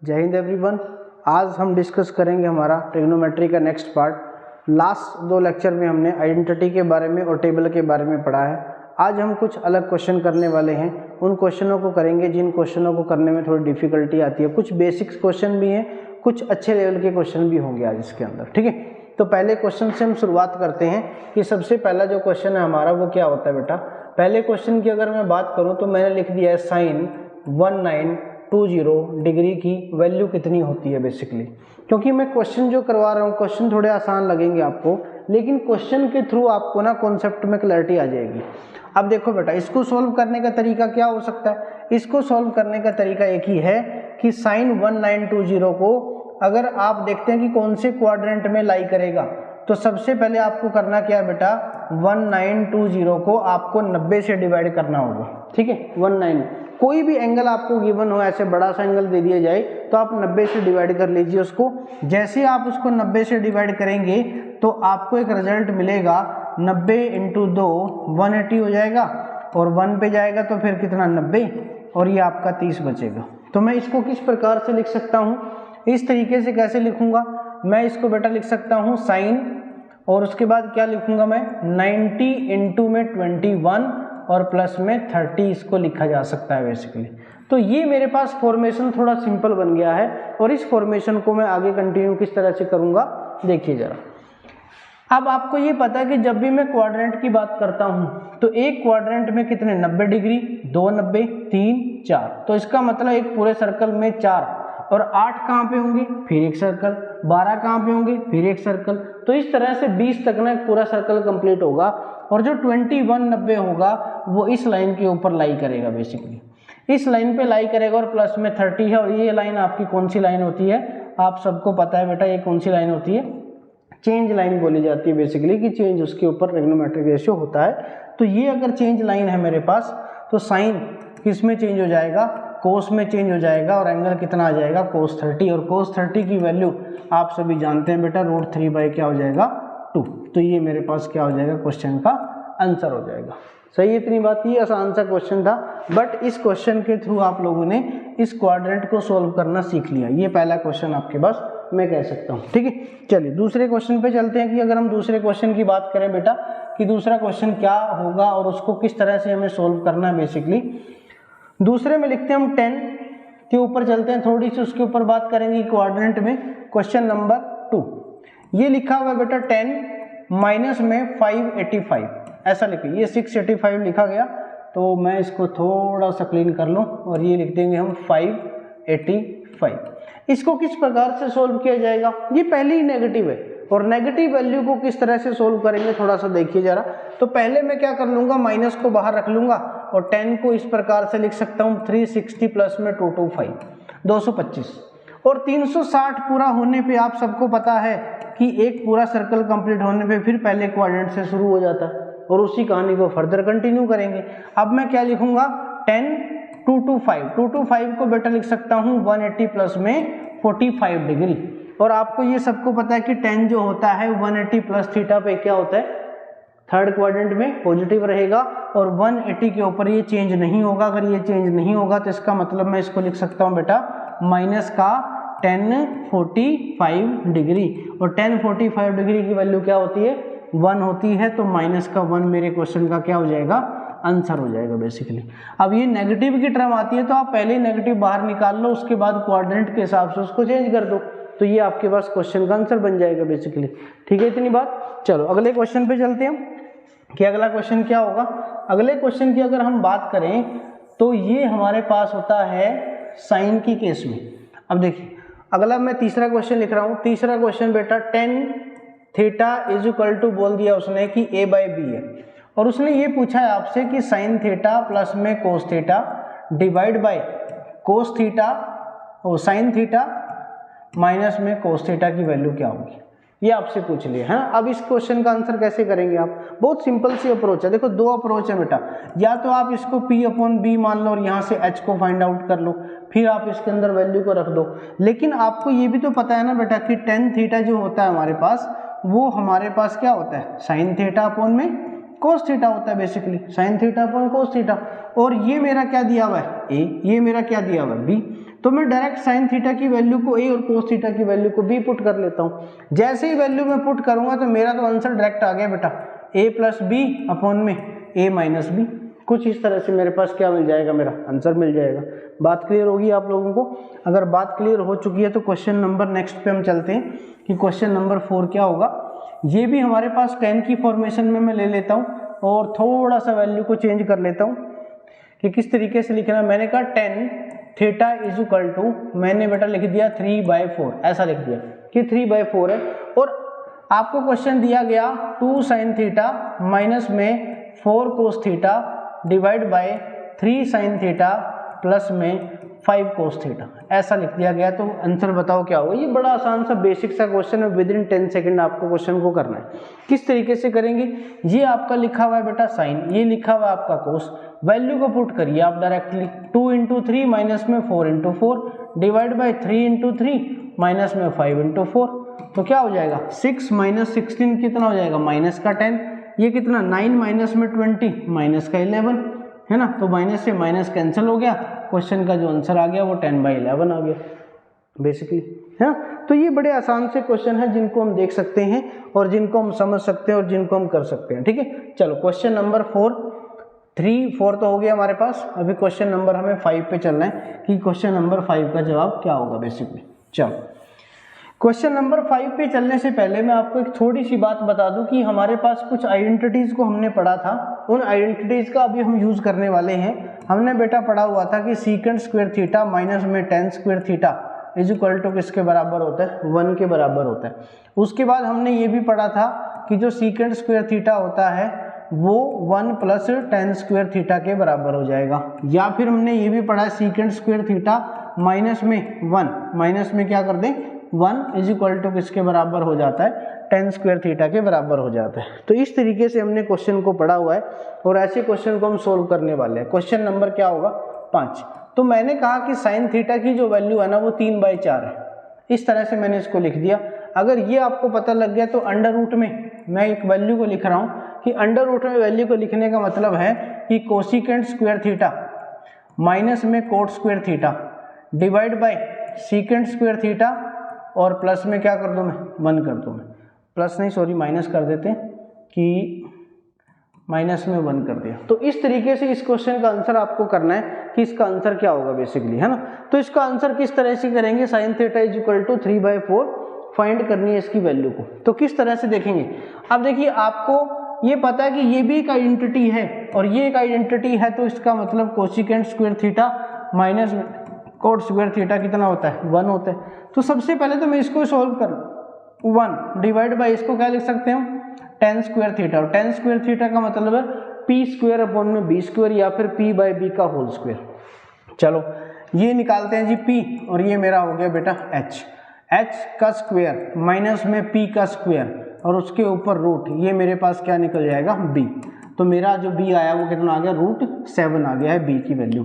जय हिंद एवरीवन। आज हम डिस्कस करेंगे हमारा ट्रिग्नोमेट्री का नेक्स्ट पार्ट। लास्ट 2 लेक्चर में हमने आइडेंटिटी के बारे में और टेबल के बारे में पढ़ा है। आज हम कुछ अलग क्वेश्चन करने वाले हैं। उन क्वेश्चनों को करेंगे जिन क्वेश्चनों को करने में थोड़ी डिफिकल्टी आती है। कुछ बेसिक्स क्वेश्चन भी हैं, कुछ अच्छे लेवल के क्वेश्चन भी होंगे आज इसके अंदर, ठीक है। तो पहले क्वेश्चन से हम शुरुआत करते हैं कि सबसे पहला जो क्वेश्चन है हमारा वो क्या होता है बेटा। पहले क्वेश्चन की अगर मैं बात करूँ तो मैंने लिख दिया है साइन 1920 डिग्री की वैल्यू कितनी होती है बेसिकली। क्योंकि मैं क्वेश्चन जो करवा रहा हूँ, क्वेश्चन थोड़े आसान लगेंगे आपको, लेकिन क्वेश्चन के थ्रू आपको ना कॉन्सेप्ट में क्लैरिटी आ जाएगी। अब देखो बेटा, इसको सॉल्व करने का तरीका क्या हो सकता है। इसको सॉल्व करने का तरीका एक ही है कि साइन 1920 को अगर आप देखते हैं कि कौन से क्वाड्रेंट में लाई करेगा, तो सबसे पहले आपको करना क्या है बेटा, 1920 को आपको 90 से डिवाइड करना होगा, ठीक है। 19 कोई भी एंगल आपको गिवन हो, ऐसे बड़ा सा एंगल दे दिया जाए तो आप 90 से डिवाइड कर लीजिए उसको। जैसे आप उसको 90 से डिवाइड करेंगे तो आपको एक रिजल्ट मिलेगा 90 × 2 180 हो जाएगा, और 1 पे जाएगा तो फिर कितना 90, और ये आपका 30 बचेगा। तो मैं इसको किस प्रकार से लिख सकता हूँ, इस तरीके से कैसे लिखूंगा मैं इसको बेटा, लिख सकता हूँ साइन, और उसके बाद क्या लिखूंगा मैं 90 × में 21 और प्लस में 30 इसको लिखा जा सकता है बेसिकली। तो ये मेरे पास फॉर्मेशन थोड़ा सिंपल बन गया है, और इस फॉर्मेशन को मैं आगे कंटिन्यू किस तरह से करूंगा देखिए जरा। अब आपको ये पता है कि जब भी मैं क्वाड्रेंट की बात करता हूँ तो एक क्वाड्रेंट में कितने 90 डिग्री, 2 90, 3 4, तो इसका मतलब एक पूरे सर्कल में 4, और 8 कहाँ पे होंगे, फिर एक सर्कल, 12 कहाँ पे होंगे, फिर एक सर्कल। तो इस तरह से 20 तक ना एक पूरा सर्कल कंप्लीट होगा, और जो 21 90 होगा वो इस लाइन के ऊपर लाई करेगा बेसिकली, इस लाइन पे लाई करेगा, और प्लस में 30 है। और ये लाइन आपकी कौन सी लाइन होती है, आप सबको पता है बेटा, ये कौन सी लाइन होती है, चेंज लाइन बोली जाती है बेसिकली, कि चेंज उसके ऊपर ट्रिग्नोमेट्रिक रेशियो होता है। तो ये अगर चेंज लाइन है मेरे पास, तो साइन किस में चेंज हो जाएगा, कोस में चेंज हो जाएगा, और एंगल कितना आ जाएगा, कोस 30, और कोस 30 की वैल्यू आप सभी जानते हैं बेटा, √3 क्या हो जाएगा 2। तो ये मेरे पास क्या हो जाएगा, क्वेश्चन का आंसर हो जाएगा। सही, इतनी बात। ये आसान सा क्वेश्चन था, बट इस क्वेश्चन के थ्रू आप लोगों ने इस क्वाड्रेंट को सोल्व करना सीख लिया। ये पहला क्वेश्चन आपके पास मैं कह सकता हूँ, ठीक है। चलिए दूसरे क्वेश्चन पे चलते हैं कि अगर हम दूसरे क्वेश्चन की बात करें बेटा, कि दूसरा क्वेश्चन क्या होगा और उसको किस तरह से हमें सोल्व करना है बेसिकली। दूसरे में लिखते हैं हम 10 के ऊपर चलते हैं, थोड़ी सी उसके ऊपर बात करेंगे क्वाड्रेंट में। क्वेश्चन नंबर 2 ये लिखा हुआ है बेटा 10 माइनस में 585, ऐसा लिखिए। ये 685 लिखा गया, तो मैं इसको थोड़ा सा क्लीन कर लूँ, और ये लिख देंगे हम 585। इसको किस प्रकार से सोल्व किया जाएगा, ये पहले ही नेगेटिव है, और नेगेटिव वैल्यू को किस तरह से सोल्व करेंगे थोड़ा सा देखिए जरा। तो पहले मैं क्या कर लूँगा, माइनस को बाहर रख लूँगा, और 10 को इस प्रकार से लिख सकता हूँ 360 प्लस में 225 225, और 360 पूरा होने पे आप सबको पता है कि एक पूरा सर्कल कंप्लीट होने पे फिर पहले क्वाड्रेंट से शुरू हो जाता है, और उसी कहानी को फर्दर कंटिन्यू करेंगे। अब मैं क्या लिखूंगा 10 225 को बेटा लिख सकता हूँ 180 प्लस में 45 डिग्री, और आपको ये सबको पता है कि 10 जो होता है 180 प्लस थीटा पे क्या होता है, थर्ड क्वाड्रेंट में पॉजिटिव रहेगा, और 180 के ऊपर ये चेंज नहीं होगा। अगर ये चेंज नहीं होगा तो इसका मतलब मैं इसको लिख सकता हूँ बेटा माइनस का 1045 डिग्री, और 1045 डिग्री की वैल्यू क्या होती है, 1 होती है। तो माइनस का 1 मेरे क्वेश्चन का क्या हो जाएगा, आंसर हो जाएगा बेसिकली। अब ये नेगेटिव की टर्म आती है तो आप पहले ही नेगेटिव बाहर निकाल लो, उसके बाद क्वाड्रेंट के हिसाब से उसको चेंज कर दो, तो ये आपके पास क्वेश्चन का आंसर बन जाएगा बेसिकली, ठीक है। इतनी बात। चलो अगले क्वेश्चन पे चलते हैं कि अगला क्वेश्चन क्या होगा। अगले क्वेश्चन की अगर हम बात करें तो ये हमारे पास होता है साइन की केस में। अब देखिए अगला मैं तीसरा क्वेश्चन लिख रहा हूँ। तीसरा क्वेश्चन बेटा 10 थीटा इज इक्वल टू बोल दिया उसने कि a/b है, और उसने ये पूछा है आपसे कि साइन थीटा प्लस में cos theta divide by cos theta और साइन थीटा माइनस में कोस थीटा की वैल्यू क्या होगी, ये आपसे पूछ लिया है। अब इस क्वेश्चन का आंसर कैसे करेंगे आप, बहुत सिंपल सी अप्रोच है। देखो 2 अप्रोच है बेटा, या तो आप इसको P/B मान लो और यहाँ से H को फाइंड आउट कर लो, फिर आप इसके अंदर वैल्यू को रख दो। लेकिन आपको ये भी तो पता है ना बेटा कि 10 थीटा जो होता है हमारे पास, वो हमारे पास क्या होता है, साइन थीटा अपॉन में कोस थीटा होता है basically, sine theta upon cos theta. और ये मेरा क्या दिया हुआ है, ए, ये मेरा क्या दिया हुआ है, बी। तो मैं डायरेक्ट साइन थीटा की वैल्यू को ए और कोस थीटा की वैल्यू को बी पुट कर लेता हूँ। जैसे ही वैल्यू मैं पुट करूंगा तो मेरा तो आंसर डायरेक्ट आ गया बेटा, ए प्लस बी अपॉन में ए माइनस बी। कुछ इस तरह से मेरे पास क्या मिल जाएगा, मेरा आंसर मिल जाएगा। बात क्लियर होगी आप लोगों को? अगर बात क्लियर हो चुकी है तो क्वेश्चन नंबर नेक्स्ट पे हम चलते हैं कि क्वेश्चन नंबर 4 क्या होगा। ये भी हमारे पास 10 की फॉर्मेशन में मैं ले लेता हूँ और थोड़ा सा वैल्यू को चेंज कर लेता हूँ कि किस तरीके से लिखना है। मैंने कहा 10 थीटा इज इक्वल टू, मैंने बेटा लिख दिया 3/4, ऐसा लिख दिया कि 3/4 है। और आपको क्वेश्चन दिया गया 2 साइन थीटा माइनस में 4 cos theta divide by 3 sine theta plus में 5 कोस थीटा, ऐसा लिख दिया गया। तो आंसर बताओ क्या होगा। ये बड़ा आसान सा बेसिक सा क्वेश्चन है, विद इन 10 सेकंड आपको क्वेश्चन को करना है। किस तरीके से करेंगे, ये आपका लिखा हुआ है बेटा साइन, ये लिखा हुआ है आपका कोस, वैल्यू को पुट करिए आप डायरेक्टली। 2 इंटू 3 माइनस में 4 into 4 divide by 3 into 3 minus में 5 इंटू 4, तो क्या हो जाएगा 6 माइनस 16 कितना हो जाएगा, माइनस का 10। ये कितना 9 माइनस में 20 माइनस का 11 है ना, तो माइनस से माइनस कैंसिल हो गया। क्वेश्चन का जो आंसर आ गया वो 10/11 आ गया बेसिकली, है ना। तो ये बड़े आसान से क्वेश्चन है जिनको हम देख सकते हैं और जिनको हम समझ सकते हैं और जिनको हम कर सकते हैं। ठीक है, चलो क्वेश्चन नंबर 4 तो हो गया हमारे पास। अभी क्वेश्चन नंबर हमें 5 पे चलना है कि क्वेश्चन नंबर 5 का जवाब क्या होगा बेसिकली। चलो क्वेश्चन नंबर 5 पे चलने से पहले मैं आपको एक थोड़ी सी बात बता दूं कि हमारे पास कुछ आइडेंटिटीज को हमने पढ़ा था, उन आइडेंटिटीज का अभी हम यूज करने वाले हैं। हमने बेटा पढ़ा हुआ था कि सीकेंट स्क्वायर थीटा माइनस में tan square theta is equal to किसके बराबर होता है, 1 के बराबर होता है। उसके बाद हमने ये भी पढ़ा था कि जो सीकेंट स्क्वायर थीटा होता है वो 1 प्लस टेन स्क्वायर थीटा के बराबर हो जाएगा। या फिर हमने ये भी पढ़ा सीकेंट स्क्वायर थीटा माइनस में 1, माइनस में क्या कर दें 1 इज इक्वल टू किसके बराबर हो जाता है, टेन स्क्वायर थीटा के बराबर हो जाता है। तो इस तरीके से हमने क्वेश्चन को पढ़ा हुआ है और ऐसे क्वेश्चन को हम सोल्व करने वाले हैं। क्वेश्चन नंबर क्या होगा 5। तो मैंने कहा कि साइन थीटा की जो वैल्यू है ना वो 3/4 है, इस तरह से मैंने इसको लिख दिया। अगर ये आपको पता लग गया तो अंडर रूट में मैं एक वैल्यू को लिख रहा हूँ कि अंडर रूट में वैल्यू को लिखने का मतलब है कि कोसिकेंट स्क्वायर थीटा माइनस में coat square theta divide by secant square theta और प्लस में क्या कर दूं मैं 1 कर दूं, मैं प्लस नहीं सॉरी माइनस कर देते हैं कि माइनस में 1 कर दिया। तो इस तरीके से इस क्वेश्चन का आंसर आपको करना है कि इसका आंसर क्या होगा बेसिकली, है ना। तो इसका आंसर किस तरह से करेंगे, sine theta is equal to 3/4 find करनी है इसकी वैल्यू को। तो किस तरह से देखेंगे, अब देखिए आपको ये पता है कि ये भी एक आइडेंटिटी है और ये एक आइडेंटिटी है, तो इसका मतलब cosecant square theta minus cot square theta कितना होता है 1 होता है। तो सबसे पहले तो मैं इसको सॉल्व करूं 1 डिवाइड बाय इसको क्या लिख सकते हैं टेन स्क्वायर थीटा, और टेन स्क्वायर थीटा का मतलब है पी स्क्वायर अपॉन में बी स्क्वायर या फिर पी बाय बी का होल स्क्वायर। चलो ये निकालते हैं जी पी, और ये मेरा हो गया बेटा एच का स्क्वायर माइनस में पी का स्क्वायर और उसके ऊपर रूट, ये मेरे पास क्या निकल जाएगा बी। तो मेरा जो बी आया वो कितना आ गया √7 आ गया है बी की वैल्यू।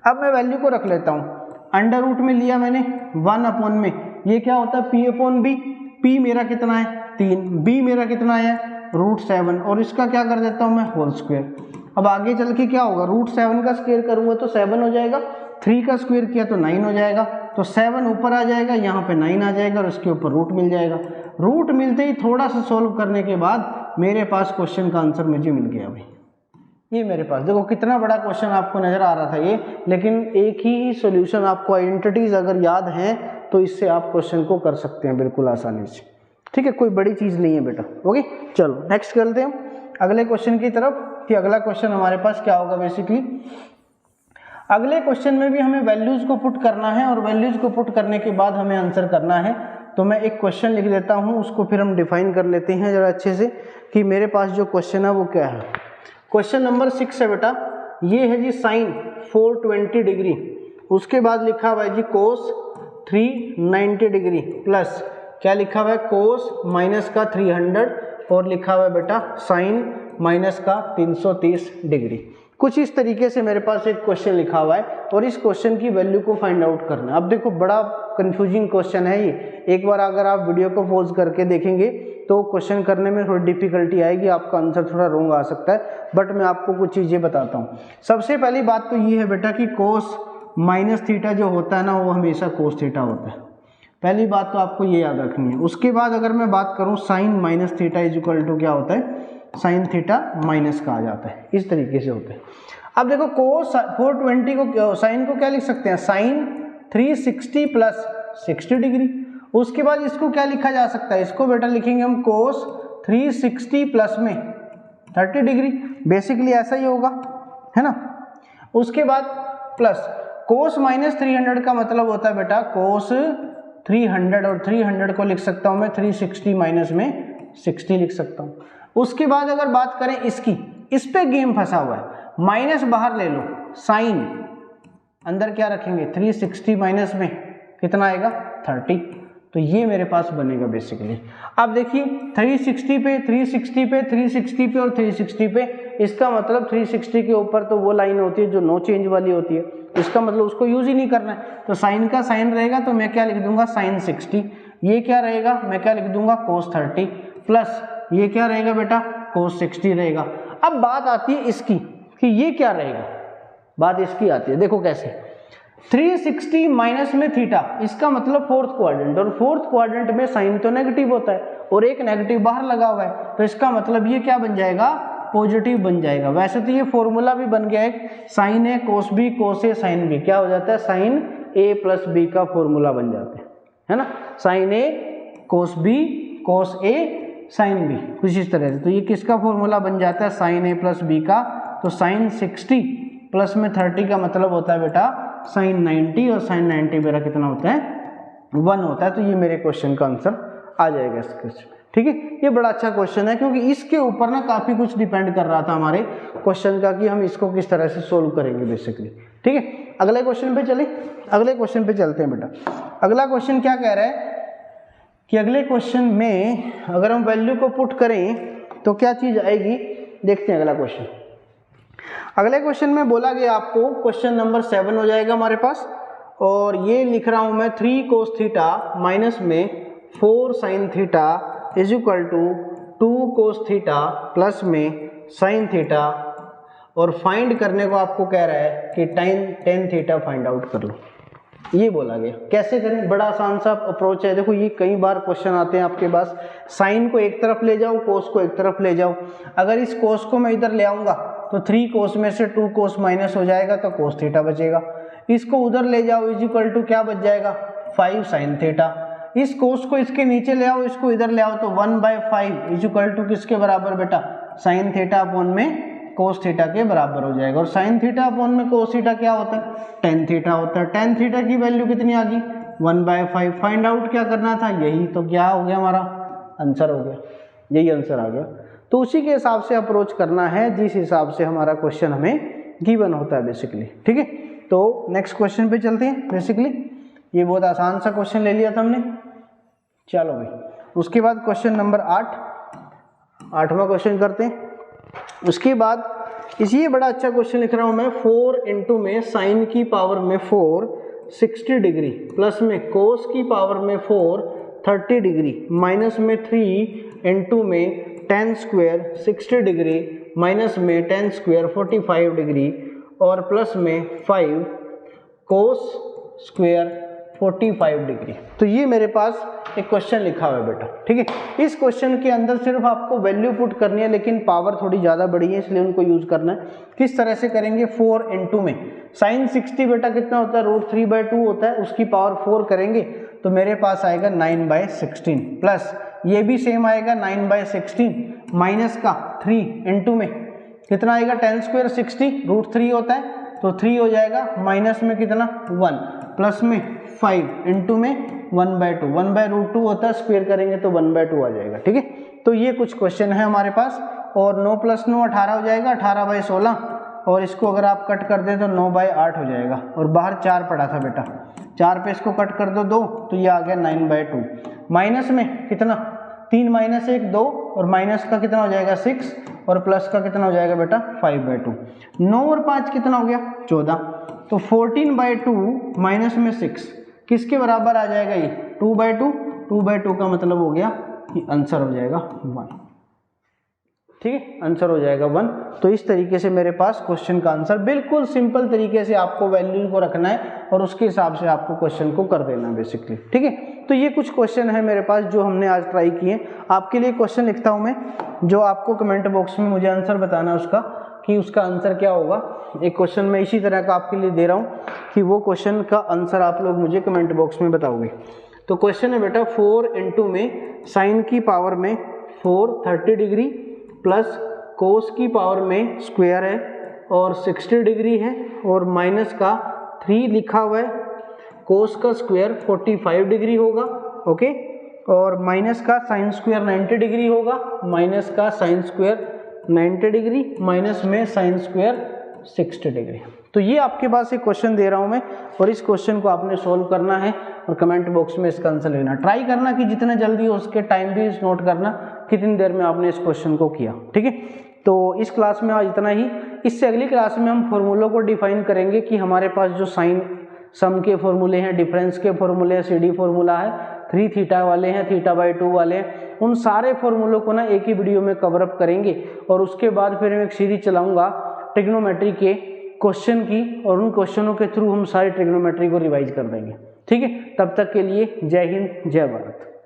अब मैं वैल्यू को रख लेता हूँ, अंडर रूट में लिया मैंने 1 अपॉन में ये क्या होता है पी अपॉन बी, पी मेरा कितना है 3, बी मेरा कितना है √7 और इसका क्या कर देता हूँ मैं होल स्क्वायर। अब आगे चल के क्या होगा √7 का स्क्वायर करूँगा तो 7 हो जाएगा, 3 का स्क्वायर किया तो 9 हो जाएगा, तो 7 ऊपर आ जाएगा, यहाँ पे 9 आ जाएगा और इसके ऊपर रूट मिल जाएगा। रूट मिलते ही थोड़ा सा सोल्व करने के बाद मेरे पास क्वेश्चन का आंसर मुझे मिल गया भाई। ये मेरे पास देखो कितना बड़ा क्वेश्चन आपको नजर आ रहा था ये, लेकिन एक ही सॉल्यूशन आपको आइडेंटिटीज अगर याद हैं तो इससे आप क्वेश्चन को कर सकते हैं बिल्कुल आसानी से। ठीक है, कोई बड़ी चीज नहीं है बेटा। ओके चलो नेक्स्ट करते हैं अगले क्वेश्चन की तरफ कि अगला क्वेश्चन हमारे पास क्या होगा बेसिकली। अगले क्वेश्चन में भी हमें वैल्यूज को पुट करना है और वैल्यूज को पुट करने के बाद हमें आंसर करना है। तो मैं एक क्वेश्चन लिख देता हूँ, उसको फिर हम डिफाइन कर लेते हैं जरा अच्छे से कि मेरे पास जो क्वेश्चन है वो क्या है। क्वेश्चन नंबर 6 है बेटा, ये है जी साइन 420 डिग्री, उसके बाद लिखा हुआ है जी कोस 390 डिग्री प्लस क्या लिखा हुआ है कोस माइनस का 300 और लिखा हुआ है बेटा साइन माइनस का 330 डिग्री। कुछ इस तरीके से मेरे पास एक क्वेश्चन लिखा हुआ है और इस क्वेश्चन की वैल्यू को फाइंड आउट करना है। अब देखो बड़ा कंफ्यूजिंग क्वेश्चन है ये, एक बार अगर आप वीडियो को पॉज करके देखेंगे तो क्वेश्चन करने में थोड़ी डिफिकल्टी आएगी, आपका आंसर थोड़ा रॉन्ग आ सकता है, बट मैं आपको कुछ चीज़ें बताता हूँ। सबसे पहली बात तो ये है बेटा कि कोस माइनस थीटा जो होता है ना वो हमेशा कोस थीटा होता है। पहली बात तो आपको ये याद रखनी है। उसके बाद अगर मैं बात करूं sine minus theta is equal to क्या होता है, साइन थीटा माइनस का आ जाता है, इस तरीके से होता है। अब देखो कोस 420 को साइन को क्या लिख सकते हैं, साइन 360 प्लस 60 डिग्री। उसके बाद इसको क्या लिखा जा सकता है, इसको बेटा लिखेंगे हम कोस 360 प्लस में 30 डिग्री, बेसिकली ऐसा ही होगा, है ना। उसके बाद प्लस कोस माइनस 300 का मतलब होता है बेटा कोस 300, और 300 को लिख सकता हूं मैं 360 माइनस में 60 लिख सकता हूं। उसके बाद अगर बात करें इसकी, इस पे गेम फंसा हुआ है, माइनस बाहर ले लो, साइन अंदर क्या रखेंगे 360 माइनस में कितना आएगा 30, तो ये मेरे पास बनेगा बेसिकली। अब देखिए 360 पे 360 पे 360 पे और 360 पे, इसका मतलब 360 के ऊपर तो वो लाइन होती है जो नो चेंज वाली होती है, इसका मतलब उसको यूज ही नहीं करना है। तो साइन का साइन रहेगा तो मैं क्या लिख दूंगा साइन 60, ये क्या रहेगा मैं क्या लिख दूंगा कोस 30, प्लस ये क्या रहेगा बेटा कोस 60 रहेगा। अब बात आती है इसकी कि ये क्या रहेगा, बात इसकी आती है, देखो कैसे 360 माइनस में थीटा, इसका मतलब फोर्थ क्वाड्रेंट, और फोर्थ क्वाड्रेंट में साइन तो नेगेटिव होता है और एक नेगेटिव बाहर लगा हुआ है, तो इसका मतलब ये क्या बन जाएगा पॉजिटिव बन जाएगा। वैसे तो ये फॉर्मूला भी बन गया है, साइन ए कोस बी कोस ए साइन बी, क्या हो जाता है साइन ए प्लस बी का फॉर्मूला बन जाता है ना, साइन ए कोस बी कोस ए साइन बी, कुछ इस तरह से। तो ये किसका फॉर्मूला बन जाता है साइन ए प्लस बी का, तो साइन 60 प्लस में 30 का मतलब होता है बेटा साइन 90, और साइन 90 मेरा कितना होता है 1 होता है। तो ये मेरे क्वेश्चन का आंसर आ जाएगा इस क्वेश्चन, ठीक है। ये बड़ा अच्छा क्वेश्चन है क्योंकि इसके ऊपर ना काफी कुछ डिपेंड कर रहा था हमारे क्वेश्चन का कि हम इसको किस तरह से सोल्व करेंगे बेसिकली, ठीक है। अगले क्वेश्चन पे चले, अगले क्वेश्चन पे चलते हैं बेटा। अगला क्वेश्चन क्या कह रहा है कि अगले क्वेश्चन में अगर हम वैल्यू को पुट करें तो क्या चीज आएगी, देखते हैं अगला क्वेश्चन। अगले क्वेश्चन में बोला गया आपको, क्वेश्चन नंबर 7 हो जाएगा हमारे पास, और ये लिख रहा हूं मैं 3 कोस थीटा माइनस में 4 sine theta is equal to 2 cos theta plus में साइन थीटा, और फाइंड करने को आपको कह रहा है कि tan थीटा फाइंड आउट कर लो, ये बोला गया। कैसे करें, बड़ा आसान सा अप्रोच है। देखो ये कई बार क्वेश्चन आते हैं आपके पास, साइन को एक तरफ ले जाओ कोस को एक तरफ ले जाओ। अगर इस कोस को मैं इधर ले आऊंगा तो 3 कोस में से 2 कोस माइनस हो जाएगा तो कोस थीटा बचेगा। इसको उधर ले जाओ इज इक्वल टू क्या बच जाएगा 5 साइन थीटा। इस कोस को इसके नीचे ले आओ, इसको इधर ले आओ तो 1/5 इज इक्वल टू किसके बराबर बेटा साइन थीटा अपॉन में कोस थीटा के बराबर हो जाएगा। और साइन थीटा अपॉन में कोस थीटा क्या होता है tan थीटा होता है। tan थीटा की वैल्यू कितनी आ गई 1/5। फाइंड आउट क्या करना था, यही तो क्या हो गया हमारा आंसर हो गया, यही आंसर आ गया। तो उसी के हिसाब से अप्रोच करना है जिस हिसाब से हमारा क्वेश्चन हमें गिवन होता है बेसिकली, ठीक है। तो नेक्स्ट क्वेश्चन पे चलते हैं। बेसिकली ये बहुत आसान सा क्वेश्चन ले लिया था हमने, चलो भाई। उसके बाद क्वेश्चन नंबर 8वां क्वेश्चन करते हैं। उसके बाद इसी बड़ा अच्छा क्वेश्चन लिख रहा हूं मैं, 4 इंटू में साइन की पावर में 4 60 डिग्री प्लस में कोस की पावर में 4 30 डिग्री माइनस में 3 इंटू में tan स्क्वायर 60 डिग्री माइनस में tan स्क्वायर 45 डिग्री और प्लस में 5 कोस स्क्वायर 45 डिग्री। तो ये मेरे पास एक क्वेश्चन लिखा हुआ है बेटा, ठीक है। इस क्वेश्चन के अंदर सिर्फ आपको वैल्यू पुट करनी है, लेकिन पावर थोड़ी ज़्यादा बड़ी है इसलिए उनको यूज करना है। किस तरह से करेंगे, 4 इंटू में साइन 60 बेटा कितना होता है √3/2 होता है, उसकी पावर 4 करेंगे तो मेरे पास आएगा 9/16 प्लस ये भी सेम आएगा 9/16 माइनस का 3 इंटू में कितना आएगा tan स्क्वायर 60 √3 होता है तो 3 हो जाएगा, माइनस में कितना 1 प्लस में 5 इंटू में 1/2 1/√2 होता है, स्क्वायर करेंगे तो 1/2 आ जाएगा, ठीक है। तो ये कुछ क्वेश्चन है हमारे पास। और 9 + 9 18 हो जाएगा, 18/16, और इसको अगर आप कट कर दें तो 9/8 हो जाएगा। और बाहर 4 पड़ा था बेटा, 4 पे इसको कट कर दो 2 तो ये आ गया 9/2। माइनस में कितना 3 - 1 2 और माइनस का कितना हो जाएगा 6 और प्लस का कितना हो जाएगा बेटा 5/2। 9 और 5 कितना हो गया 14, तो 14/2 माइनस में 6 किसके बराबर आ जाएगा ये 2/2। 2/2 का मतलब हो गया कि आंसर हो जाएगा 1। ठीक है, आंसर हो जाएगा 1। तो इस तरीके से मेरे पास क्वेश्चन का आंसर, बिल्कुल सिंपल तरीके से आपको वैल्यू को रखना है और उसके हिसाब से आपको क्वेश्चन को कर देना बेसिकली, ठीक है। तो ये कुछ क्वेश्चन है मेरे पास जो हमने आज ट्राई किए। आपके लिए क्वेश्चन लिखता हूँ मैं, जो आपको कमेंट बॉक्स में मुझे आंसर बताना उसका कि उसका आंसर क्या होगा। एक क्वेश्चन मैं इसी तरह का आपके लिए दे रहा हूँ कि वो क्वेश्चन का आंसर आप लोग मुझे कमेंट बॉक्स में बताओगे। तो क्वेश्चन है बेटा 4 इंटू में साइन की पावर में 4 30 डिग्री प्लस कोस की पावर में स्क्वायर है और 60 डिग्री है और माइनस का 3 लिखा हुआ है, कोस का स्क्वायर 45 डिग्री होगा, ओके, और माइनस का साइन स्क्वायर 90 डिग्री होगा, माइनस का साइन स्क्वायर 90 डिग्री, माइनस में साइन स्क्वायर 60 डिग्री। तो ये आपके पास एक क्वेश्चन दे रहा हूँ मैं और इस क्वेश्चन को आपने सॉल्व करना है और कमेंट बॉक्स में इसका आंसर लेना। ट्राई करना कि जितना जल्दी हो उसके टाइम भी नोट करना कितनी देर में आपने इस क्वेश्चन को किया, ठीक है। तो इस क्लास में आज इतना ही। इससे अगली क्लास में हम फॉर्मूलों को डिफाइन करेंगे कि हमारे पास जो साइन सम के फॉर्मूले हैं, डिफरेंस के फॉर्मूले हैं, CD फॉर्मूला है, 3 थीटा वाले हैं, θ/2 वाले हैं, उन सारे फॉर्मूलों को ना एक ही वीडियो में कवर अप करेंगे और उसके बाद फिर मैं एक सीरीज चलाऊंगा ट्रिग्नोमेट्री के क्वेश्चन की और उन क्वेश्चनों के थ्रू हम सारी ट्रिग्नोमेट्री को रिवाइज कर देंगे, ठीक है। तब तक के लिए जय हिंद, जय भारत।